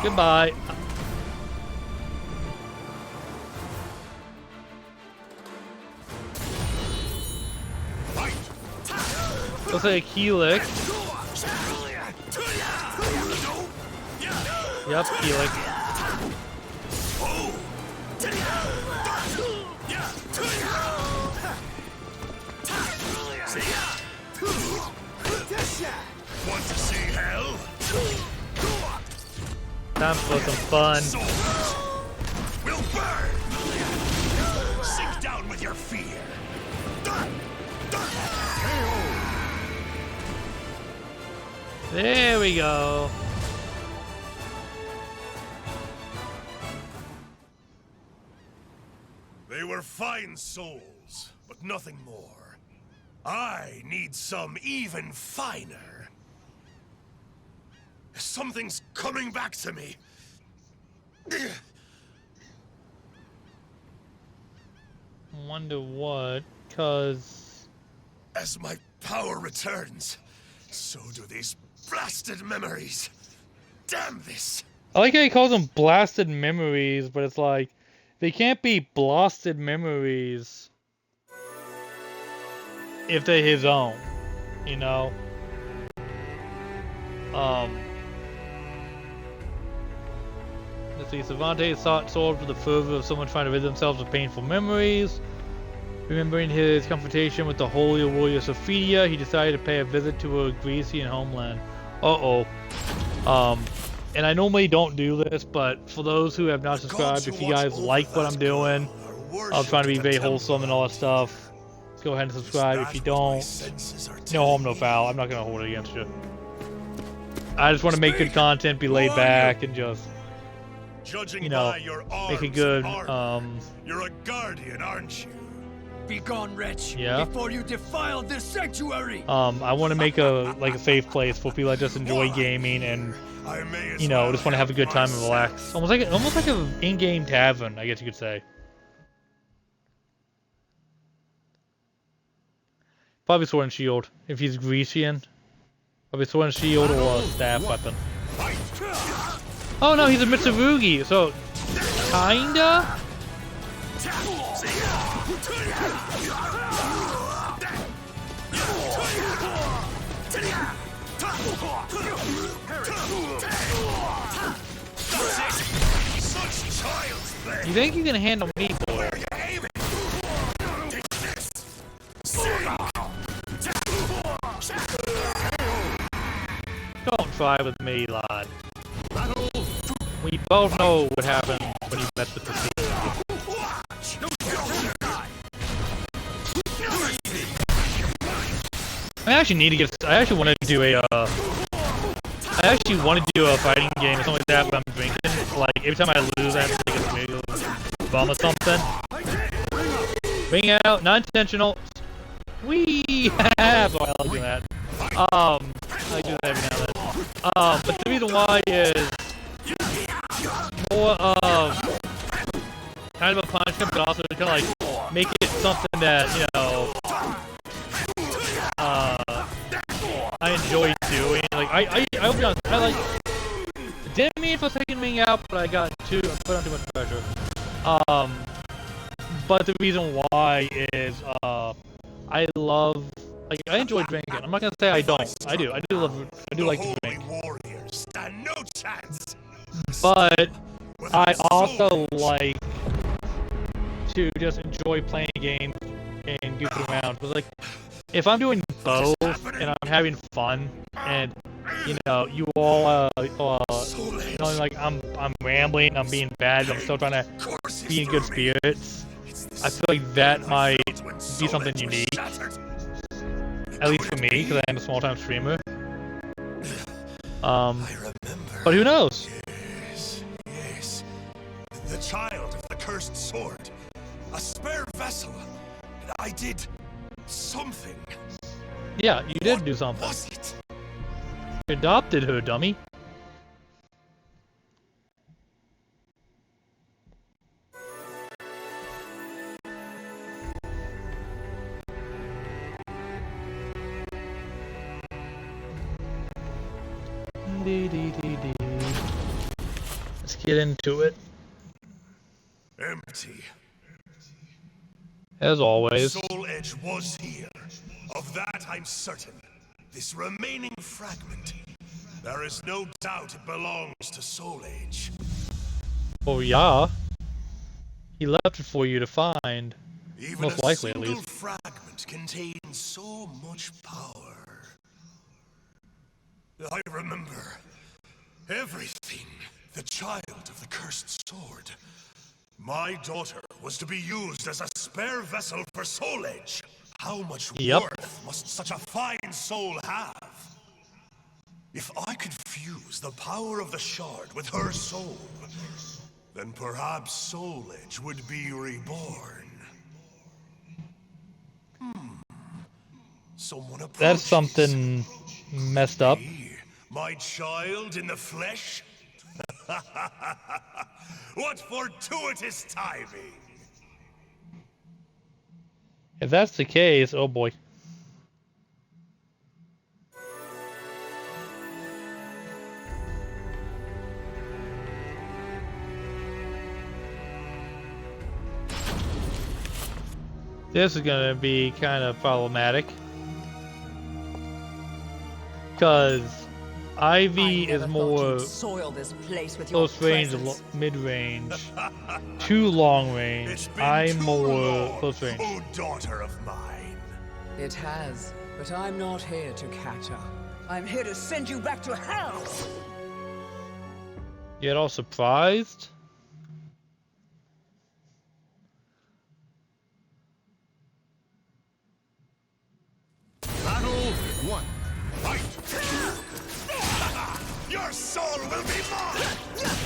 Goodbye. Looks like a Keelik. Yep, Keelik. Want to see hell? Time for some fun. We'll burn! Sink down with your fear. There we go. They were fine souls, but nothing more. I need some even finer. Something's coming back to me. Wonder what, cause... As my power returns, so do these blasted memories. Damn this! I like how he calls them blasted memories, but it's like, they can't be blasted memories if they're his own, you know? Let's see, Cervantes sought sword for the fervor of someone trying to rid themselves of painful memories. Remembering his confrontation with the holy warrior Sophia, he decided to pay a visit to her Grecian homeland. And I normally don't do this, but for those who have not subscribed, if you guys like what I'm doing, I'm trying to be very wholesome and all that stuff, go ahead and subscribe. If you don't, no harm, no foul. I'm not going to hold it against you. I just want to make good content, be laid back, and just, you know, make it good. You're a guardian, aren't you? Be gone, wretch! Yeah. Before you defile this sanctuary! I want to make a safe place for people that just enjoy gaming and, you know, just want to have a good time and relax. Almost like an in-game tavern, I guess you could say. Probably sword and shield if he's Grecian. Probably sword and shield or a staff weapon. Oh no, he's a Mitsurugi, so kinda. You think you can handle me, boy? Don't try with me, lad. We both know what happened when you met with the sea. I actually need to get. I actually want to do a. I actually want to do a fighting game or something like that when I'm drinking. Like every time I lose, I have to take a swig of bomb or something. Bring it out, not intentional. Wee! So I like doing that. I like doing that every now and then. But the reason why is more kind of a punishment, but also kind of like make it something that, you know, I enjoy doing. Like I'll be honest, I like didn't mean for a second being out, but I put on too much pressure. But the reason why is I love Like, I enjoy drinking. I'm not gonna say I don't. I do. I do like to drink. Warriors stand no chance. But I also like to just enjoy playing games and goofing around. But like, if I'm doing both and I'm having fun, and you know, you all you know, like I'm rambling, I'm being bad, but I'm still trying to be in good spirits. I feel like that might be something unique, at least for me, because I am a small-time streamer. But who knows? Yes. The child of the cursed sword. A spare vessel. I did something. Yeah, you did do something. What was it? You adopted her, dummy. Let's get into it. Empty. As always. Soul Edge was here. Of that I'm certain. This remaining fragment. There is no doubt it belongs to Soul Edge. Oh yeah. He left it for you to find. Even Most a likely, at single least. fragment contains so much power. I remember everything. The child of the cursed sword. My daughter was to be used as a spare vessel for Soul Edge. How much worth must such a fine soul have? If I could fuse the power of the shard with her soul, then perhaps Soul Edge would be reborn. Someone approaches. That's something messed up. My child in the flesh? What fortuitous timing! If that's the case, oh boy. This is gonna be kind of problematic. Because Ivy is more close range, mid range, to long range. I'm more close range. Oh, daughter of mine. It has, but I'm not here to catch up. I'm here to send you back to hell! Yet all surprised? Battle 1. Fight! Your soul will be mine!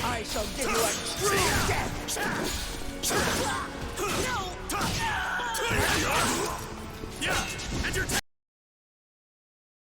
I shall give you a true death!